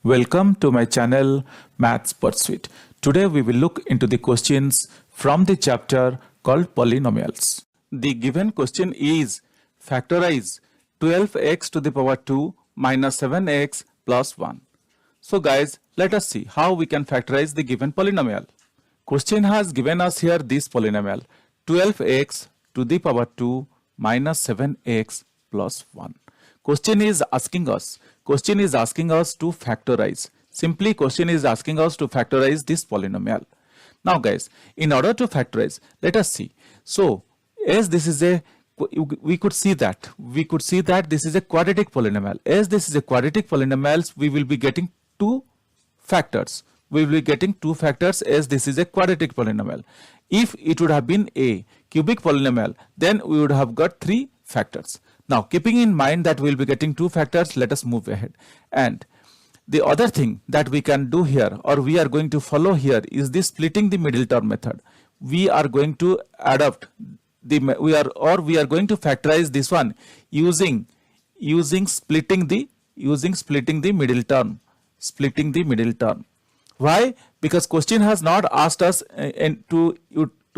Welcome to my channel Maths Pursuit. Today we will look into the questions from the chapter called Polynomials. The given question is factorize 12x to the power 2 minus 7x plus 1. So guys, let us see how we can factorize the given polynomial. Question has given us here this polynomial 12x to the power 2 minus 7x plus 1. Question is asking us to factorize. Simply question is asking us to factorize this polynomial. Now guys, in order to factorize, let us see. So as this is a, we could see that this is a quadratic polynomial. As this is a quadratic polynomial, we will be getting two factors. We will be getting two factors as this is a quadratic polynomial. If it would have been a cubic polynomial, then we would have got three factors. Now, keeping in mind that we will be getting two factors, let us move ahead. And the other thing that we can do here, or we are going to follow here, is this splitting the middle term method. We are going to adopt the we are going to factorize this one using splitting the middle term. Splitting the middle term. Why? Because question has not asked us to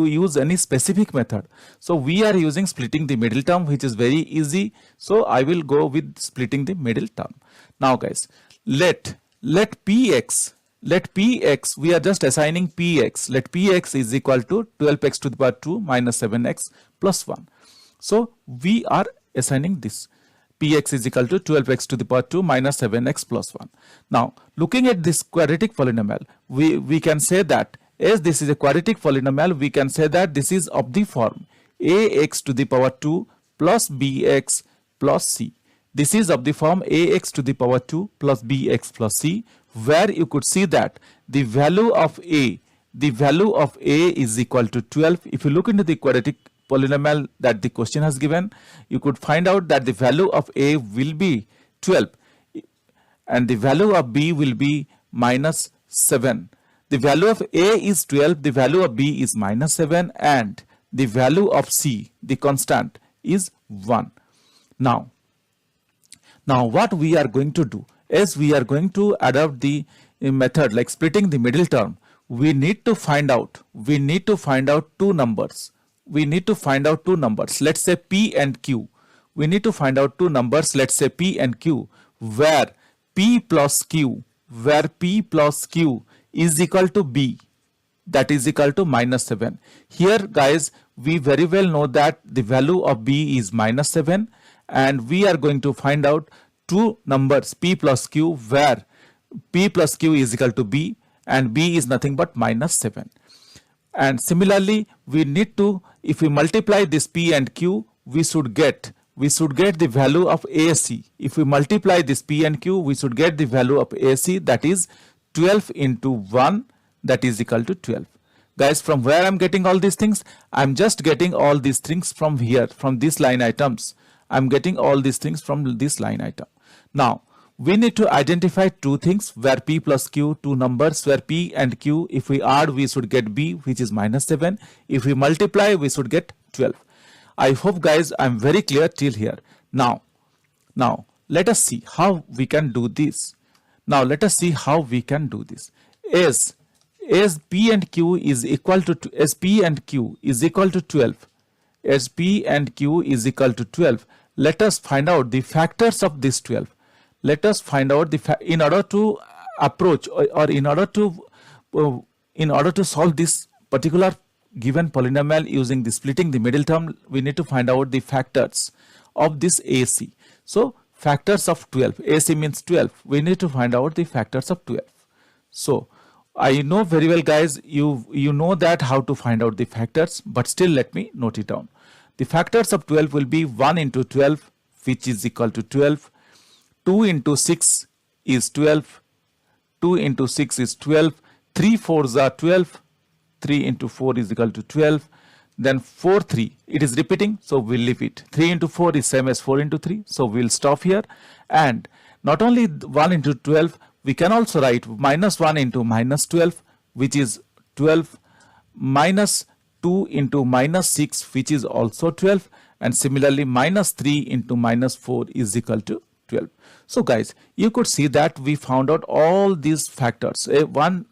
use any specific method. So we are using splitting the middle term, which is very easy. So I will go with splitting the middle term. Now guys, let px, we are just assigning px. Let px is equal to 12x to the power 2 minus 7x plus 1. So we are assigning this. Px is equal to 12x to the power 2 minus 7x plus 1. Now, looking at this quadratic polynomial, we can say that as this is a quadratic polynomial, we can say that this is of the form ax to the power 2 plus bx plus c. This is of the form ax to the power 2 plus bx plus c, where you could see that the value of a is equal to 12. If you look into the quadratic polynomial that the question has given, you could find out that the value of a will be 12 and the value of b will be minus 7. The value of a is 12, the value of b is minus 7, and the value of c, the constant, is 1. Now what we are going to do is we are going to adopt the method like splitting the middle term. We need to find out two numbers. Let's say p and q. We need to find out two numbers, let's say p and q, where p plus q is equal to b, that is equal to minus 7. Here guys, we very well know that the value of b is minus 7, and we are going to find out two numbers p plus q, where p plus q is equal to b and b is nothing but minus 7. And similarly, we need to, if we multiply this p and q, we should get the value of AC. If we multiply this p and q, we should get the value of AC, that is 12 into 1, that is equal to 12. Guys, from where I'm getting all these things? I'm just getting all these things from here, from these line items. I'm getting all these things from this line item. Now, we need to identify two things, where p plus q, two numbers, where p and q, if we add, we should get b, which is minus 7. If we multiply, we should get 12. I hope guys I'm very clear till here. Now let us see how we can do this. As p and q is equal to 12, let us find out the factors of this 12. Let us find out in order to approach or in order to solve this particular given polynomial using the splitting the middle term, we need to find out the factors of this AC. So factors of 12, AC means 12. We need to find out the factors of 12. So I know very well guys, you know that how to find out the factors, but still let me note it down. The factors of 12 will be 1 into 12, which is equal to 12. 2 into 6 is 12. 2 into 6 is 12. 3 4s are 12. 3 into 4 is equal to 12. Then 4 3, it is repeating, so we'll leave it. 3 into 4 is same as 4 into 3, so we'll stop here. And not only 1 into 12, we can also write minus 1 into minus 12, which is 12, minus 2 into minus 6, which is also 12, and similarly minus 3 into minus 4 is equal to 12. So guys, you could see that we found out all these factors. 1,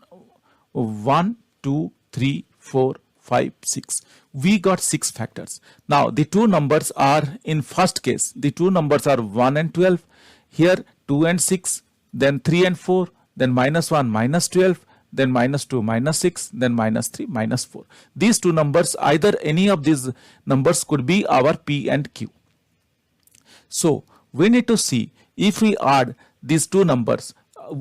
2, 3, 4, 5, 6. We got 6 factors. Now the two numbers are, in first case, the two numbers are 1 and 12. Here 2 and 6, then 3 and 4, then -1, -12, then -2, -6, then -3, -4. These two numbers, either any of these numbers could be our P and Q. So we need to see, if we add these two numbers,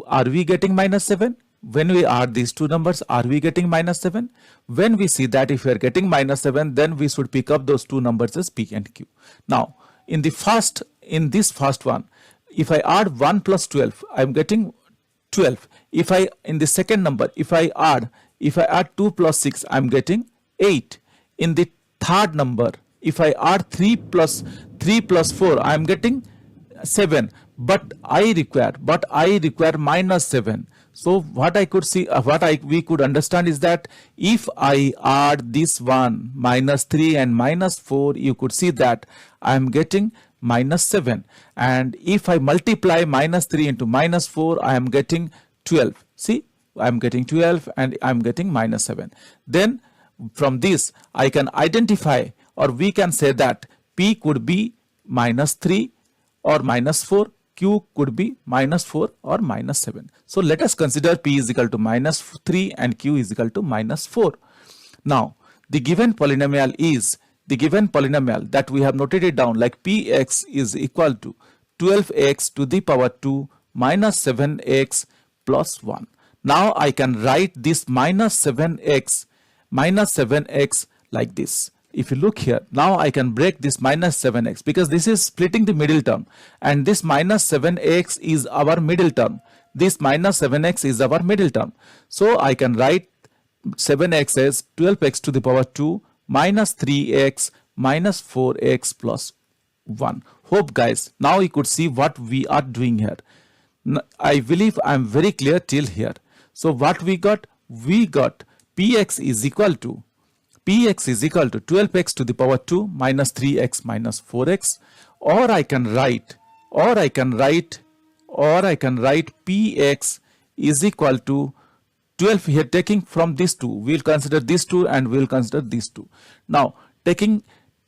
are we getting -7? When we add these two numbers, are we getting -7? When we see that if we are getting -7, then we should pick up those two numbers as P and Q. Now in this first one, if I add 1 plus 12, I am getting 12. If I, in the second number, if I add 2 plus 6, I am getting 8. In the third number, if I add 3 plus 4, I am getting 7. But I require -7. So what I could see, we could understand is that if I add this one, -3 and -4, you could see that I am getting -7. And if I multiply -3 into -4, I am getting 12. See, I am getting 12 and I am getting -7. Then from this I can identify, or we can say that P could be -3 or -4, Q could be -4 or -7. So let us consider P is equal to -3 and Q is equal to -4. Now the given polynomial is, the given polynomial that we have noted it down like Px is equal to 12x to the power 2 minus 7x plus 1. Now I can write this minus 7x like this. If you look here, now I can break this minus 7x because this is splitting the middle term, and this minus 7x is our middle term. This minus 7x is our middle term. So I can write 7x as 12x to the power 2 minus 3x minus 4x plus 1. Hope guys, now you could see what we are doing here. I believe I am very clear till here. So what we got? We got Px is equal to 12x to the power 2 minus 3x minus 4x, or I can write Px is equal to 12 here, taking from these two. We'll consider these two and we'll consider these two. Now taking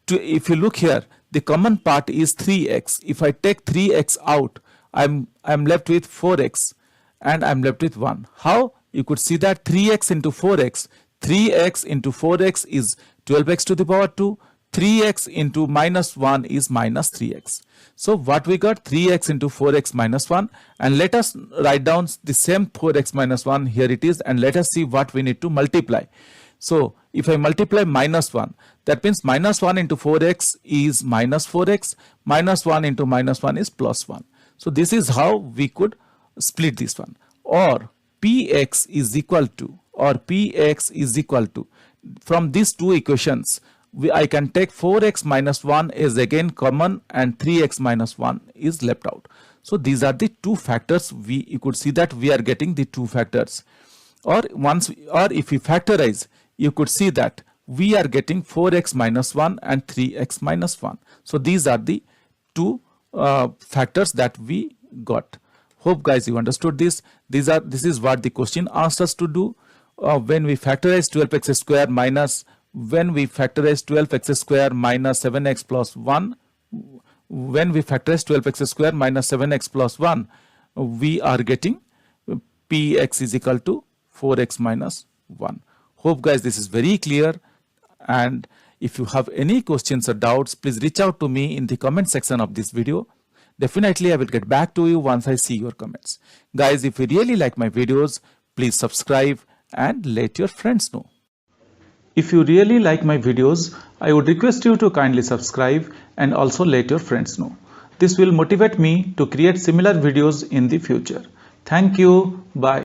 to, if you look here, the common part is 3x. If I take 3x out, I'm left with 4x and I'm left with 1. How? You could see that 3x into 4x. 3x into 4x is 12x to the power 2. 3x into minus 1 is minus 3x. So what we got? 3x into 4x minus 1. And let us write down the same 4x minus 1. Here it is. And let us see what we need to multiply. So if I multiply minus 1, that means minus 1 into 4x is minus 4x. Minus 1 into minus 1 is plus 1. So this is how we could split this one. Or Px is equal to, from these two equations, I can take 4x minus 1 is again common and 3x minus 1 is left out. So these are the two factors. You could see that we are getting the two factors. Or if we factorize, you could see that we are getting 4x minus 1 and 3x minus 1. So these are the two factors that we got. Hope guys you understood this. This is what the question asks us to do. When we factorize 12x square minus 7x plus 1, when we factorize 12x square minus 7x plus 1, we are getting Px is equal to 4x minus 1. Hope guys this is very clear, and if you have any questions or doubts, please reach out to me in the comment section of this video. Definitely I will get back to you once I see your comments. Guys, if you really like my videos, please subscribe and let your friends know. If you really like my videos, I would request you to kindly subscribe and also let your friends know. This will motivate me to create similar videos in the future. Thank you. Bye.